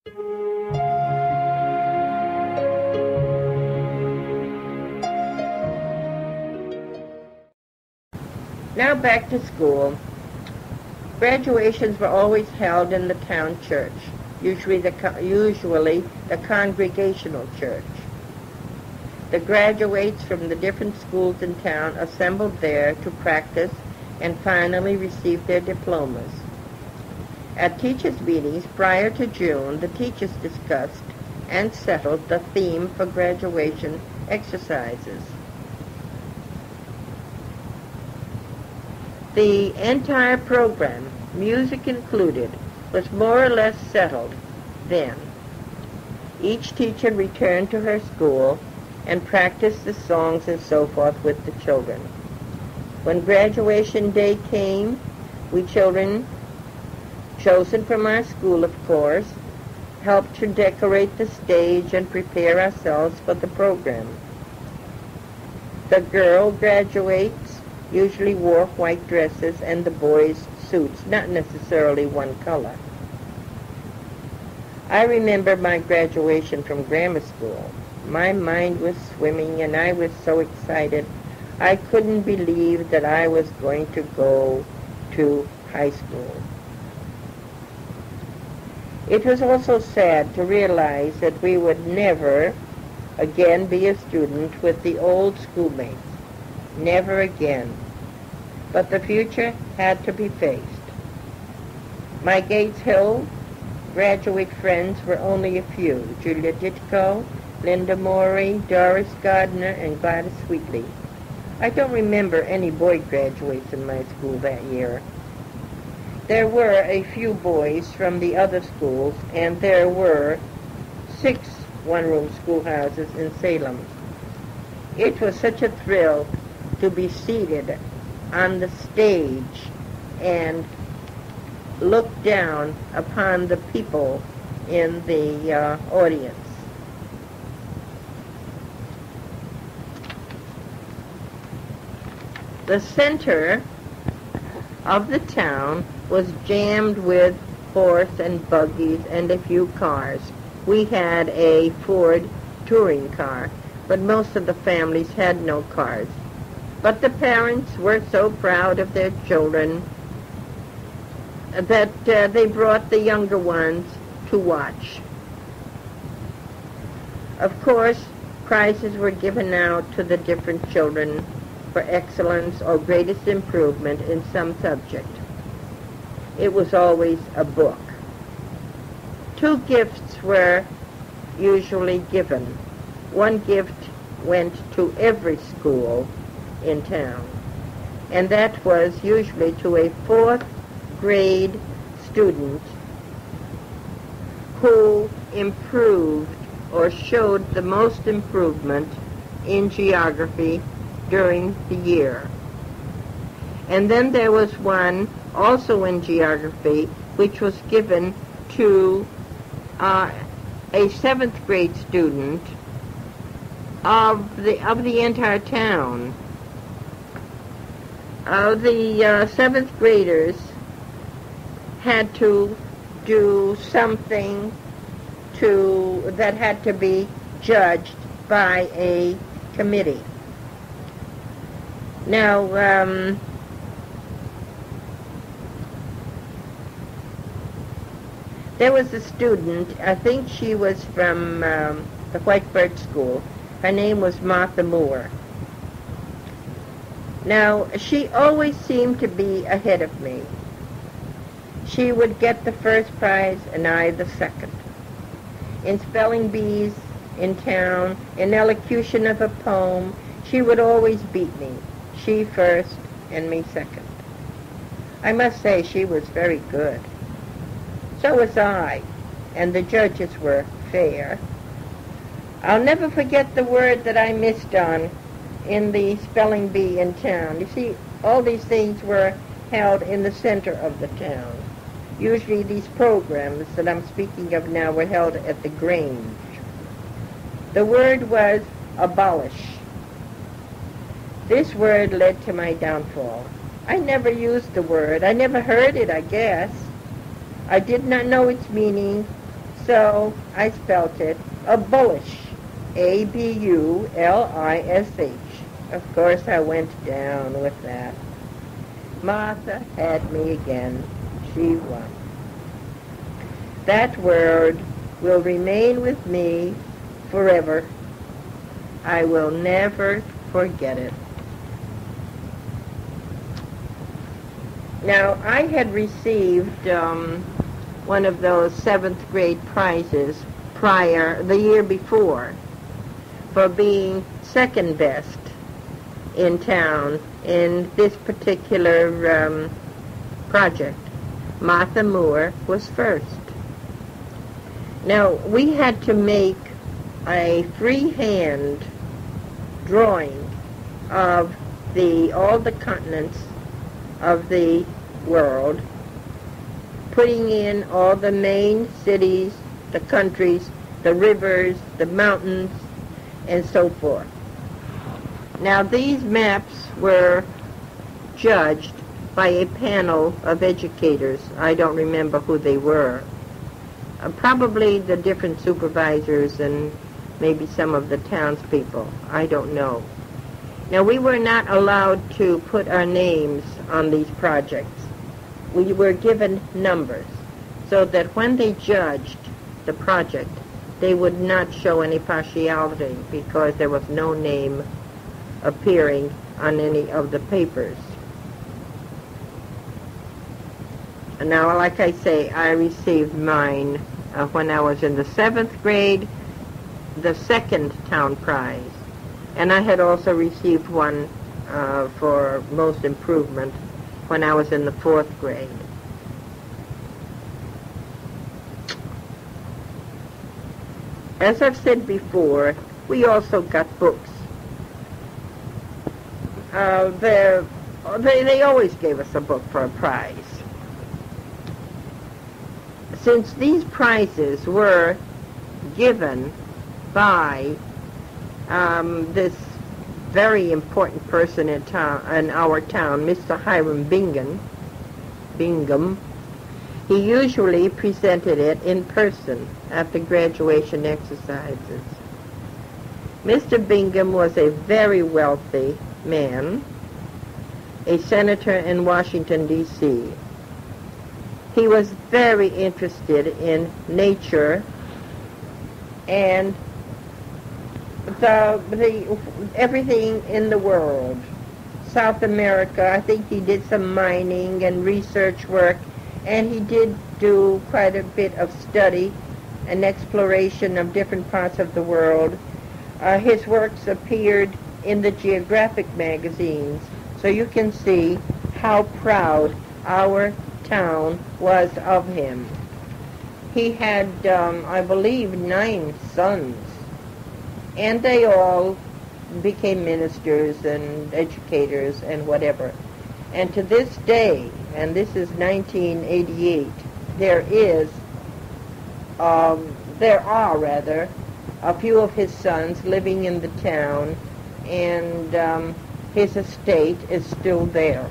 Now back to school. Graduations were always held in the town church, usually the congregational church. The graduates from the different schools in town assembled there to practice and finally receive their diplomas. At teachers' meetings prior to June, the teachers discussed and settled the theme for graduation exercises. The entire program, music included, was more or less settled then. Each teacher returned to her school and practiced the songs and so forth with the children. When graduation day came, we children, chosen from our school of course, helped to decorate the stage and prepare ourselves for the program. The girl graduates usually wore white dresses and the boys suits, not necessarily one color. I remember my graduation from grammar school. My mind was swimming and I was so excited. I couldn't believe that I was going to go to high school. It was also sad to realize that we would never again be a student with the old schoolmates. Never again. But the future had to be faced. My Gates Hill graduate friends were only a few: Julia Ditko, Linda Morey, Doris Gardner, and Gladys Wheatley. I don't remember any boy graduates in my school that year. There were a few boys from the other schools, and there were 6 one-room schoolhouses in Salem. It was such a thrill to be seated on the stage and look down upon the people in the audience. The center of the town was jammed with horse and buggies and a few cars. We had a Ford touring car, but most of the families had no cars. But the parents were so proud of their children that they brought the younger ones to watch. Of course, prizes were given out to the different children for excellence or greatest improvement in some subject. It was always a book. 2 gifts were usually given. 1 gift went to every school in town, and that was usually to a 4th grade student who improved or showed the most improvement in geography during the year. And then there was one also in geography which was given to a 7th grade student of the entire town. The 7th graders had to do something that had to be judged by a committee. Now, there was a student, I think she was from the White Birch School. Her name was Martha Moore. Now, she always seemed to be ahead of me. She would get the first prize and I the second. In spelling bees in town, in elocution of a poem, she would always beat me. She first and me second. I must say she was very good. So was I, and the judges were fair. I'll never forget the word that I missed on in the spelling bee in town. You see, all these things were held in the center of the town. Usually these programs that I'm speaking of now were held at the Grange. The word was abolish. This word led to my downfall. I never used the word. I never heard it, I guess. I did not know its meaning, So I spelt it abolish, A-B-U-L-I-S-H. Of course, I went down with that. Martha had me again. She won. That word will remain with me forever. I will never forget it. Now, I had received one of those 7th grade prizes the year before, for being second best in town in this particular project. Martha Moore was first. Now, we had to make a freehand drawing of all the continents of the world, putting in all the main cities, the countries, the rivers, the mountains, and so forth. Now, these maps were judged by a panel of educators. I don't remember who they were. Probably the different supervisors and maybe some of the townspeople. I don't know. Now, we were not allowed to put our names on these projects. We were given numbers so that when they judged the project, they would not show any partiality because there was no name appearing on any of the papers. And now, like I say, I received mine when I was in the 7th grade, the 2nd town prize. And I had also received one for most improvement when I was in the 4th grade. As I've said before, we also got books. They always gave us a book for a prize. Since these prizes were given by this very important person in our town, Mr. Hiram Bingham, he usually presented it in person after graduation exercises. Mr. Bingham was a very wealthy man, a senator in Washington, D.C. He was very interested in nature and everything in the world. South America, I think he did some mining and research work, and he did do quite a bit of study and exploration of different parts of the world. His works appeared in the geographic magazines, so you can see how proud our town was of him. He had, I believe, 9 sons, and they all became ministers and educators and whatever. And to this day, and this is 1988, there are a few of his sons living in the town, and his estate is still there.